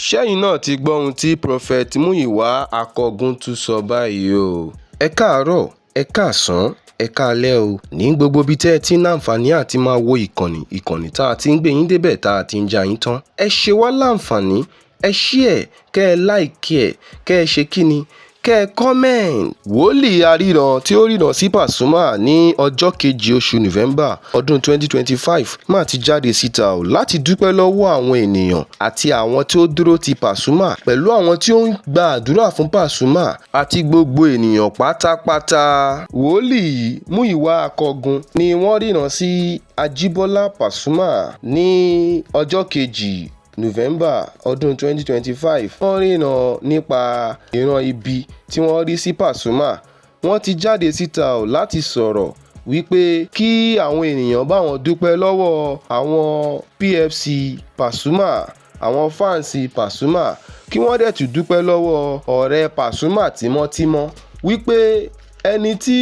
Seyin náà ti gbọ́ ohun tí Prophet Muyiwa Akogun tún sọ báyìí o. Ẹ káàárọ̀, ẹ káàsán, ẹ káalẹ́ o. Ní gbogbo ibi tẹ́ ẹ ti ń láǹfààní àti máa wo ìkànnì tá a ti ń gbé yín débẹ̀ tá a ti ń já yín tán. Ẹ ṣe wá láǹfààní, ẹ share, kẹ́ ẹ like ẹ̀, kẹ́ ẹ ṣe kíni, kẹ́ ẹ comment. Wòlíì aríran tí ó ríran sí Pasuma ní ọjọ́ kejì oṣù November ọdún 2025 máa ti jáde síta o láti dúpẹ́ lọ́wọ́ àwọn ènìyàn àti àwọn tí ó dúró ti Pasuma pẹ̀lú àwọn tí ó ń gba àdúrà fún Pasuma àti gbogbo ènìyàn pátápátá. Wòlíì Muyiwa Akogun ni wọ́n ríran sí Ajíbọ́lá Pasuma ní ọjọ́ kejì November ọdún 2025. Wọ́n ríran nípa ìran ibi tí wọ́n rí sí Pasuma. Wọ́n ti jáde síta o láti sọ̀rọ̀ wípé kí àwọn ènìyàn bá wọn dúpẹ́ lọ́wọ́ àwọn PFC Pasuma, àwọn fáǹsì Pasuma, kí wọ́n dẹ̀ tún dúpẹ́ lọ́wọ́ ọ̀rẹ́ Pasuma tímọ́tímọ́ wípé ẹni tí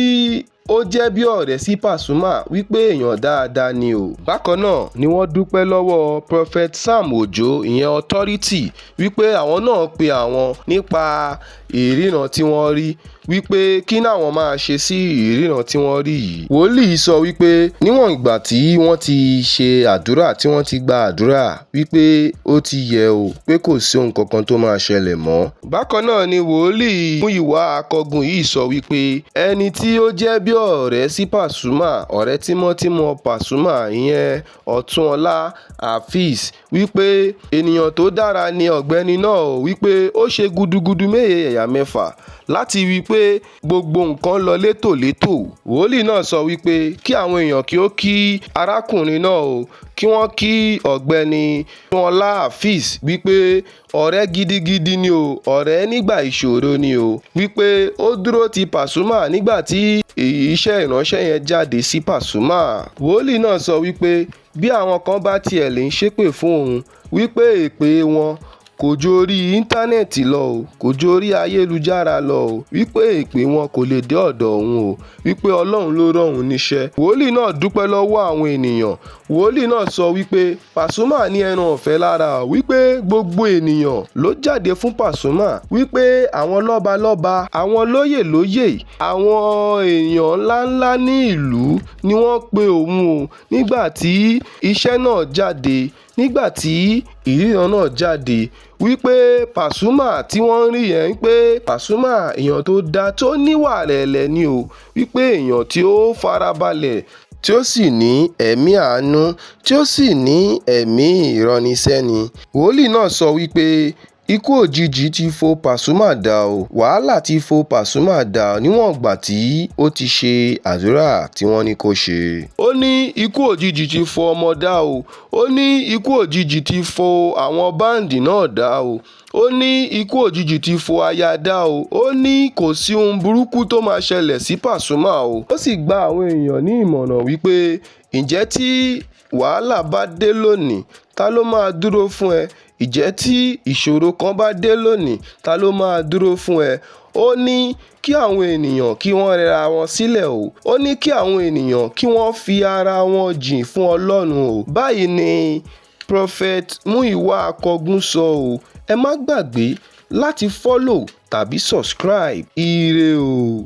ó jẹ́ bí ọ̀rẹ́ sí Pasuma wípé èèyàn dáadáa ni o. Bákan náà ni wọ́n dúpẹ́ lọ́wọ́ Prophet Sam Ojo, ìyẹn authority, wípé àwọn náà pe àwọn nípa ìríran tí wọ́n rí wípé kí náwọn máa ṣe sí ìríran tí wọ́n rí yìí. Wòlíì sọ wípé níwọ̀n ìgbà tí wọ́n ti ṣe àdúrà, tí wọ́n ti gba àdúrà, wípé ó ti yẹ o, pé kò sí ohun kankan tó máa ṣẹlẹ̀ mọ́. Bákan náà ni wòlíì Muyiwa Akogun yìí sọ wípé ẹni tí ó jẹ́ bí ọ̀rẹ́ sí Pasuma, ọ̀rẹ́ tímọ́tímọ́ Pasuma, ìyẹn Ọ̀túnọlá Hafiz, wípé ènìyàn tó dára ni ọ̀gbẹ́ni náà o, wípé ó ṣe gudugudu méje yàyà mẹ́fà láti wípé gbogbo nǹkan lọ létòlétò. Wòlíì náà sọ wípé kí àwọn èèyàn kí ó kí arákùnrin náà o, kí wọ́n kí ọ̀gbẹ́ni Ọ̀túnọlá Hafiz wípé ọ̀rẹ́ gidigidi ni o, ọ̀rẹ́ nígbà ìṣòro ni o, wípé ó dúró ti Pasuma nígbà tí iṣẹ́ ìránṣẹ́ yẹn jáde sí Pasuma. Wòlíì náà sọ wípé bí àwọn kan bá tiẹ̀ lè ń ṣépè fún òun, wípé èpè wọn kò ju orí íńtánẹ́ẹ̀tì lọ o, kò ju orí ayélujára lọ o, wípé èpè wọn kò lè dé ọ̀dọ̀ òun o, wípé Ọlọ́run ló rán òun níṣẹ́. Wòlíì náà dúpẹ́ lọ́wọ́ àwọn ènìyàn. Wòlíì náà sọ wípé Pasuma ní ẹran ọ̀fẹ́ lára, wípé gbogbo ènìyàn ló jáde fún Pasuma, wípé àwọn lọ́balọ́ba, àwọn lóyè, àwọn èèyàn ńláńlá ní ìlú ni wọ́n pe òun o nígbà tí iṣẹ́ náà jáde, nígbà tí ìríran náà jáde, wípé Pasuma tí wọ́n ń rí yẹn, pé Pasuma èèyàn tó dáa, tó níwà rẹ̀lẹ̀ ni o, wípé èèyàn tí ó farabalẹ̀, tí ó sì ní ẹ̀mí àánú, tí ó sì ní ẹ̀mí ìránniṣẹ́ni. Wòlíì náà sọ wípé ikú òjijì ti fo Pasuma dà o, wàhálà ti fo Pasuma dà níwọ̀n ìgbà tí ó ti ṣe àdúrà tí wọ́n ní kó ṣe. Ó ní ikú òjijì ti fo ọmọ dà o, ó ní ikú òjijì ti fo àwọn báǹdì náà dà o, ó ní ikú òjijì ti fo aya dà o, ó ní kò sí ohun burúkú tó máa ṣẹlẹ̀ sí Pasuma o. Ó sì gba àwọn èèyàn ní ìmọ̀ràn wípé ǹjẹ́ tí wàhálà bá dé lónìí, ta ló máa dúró fún ẹ? Ǹjẹ́ tí ìṣòro kan bá dé lónìí, ta ló máa dúró fún ẹ? Ó ní kí àwọn ènìyàn kí wọ́n rẹra wọn sílẹ̀ o. Ó ní kí àwọn ènìyàn kí wọ́n fi ara wọn jìn fún Ọlọ́run o. Báyìí ni Prophet Muyiwa Akogun sọ o. Ẹ má gbàgbé láti follow tàbí subscribe. Ire o.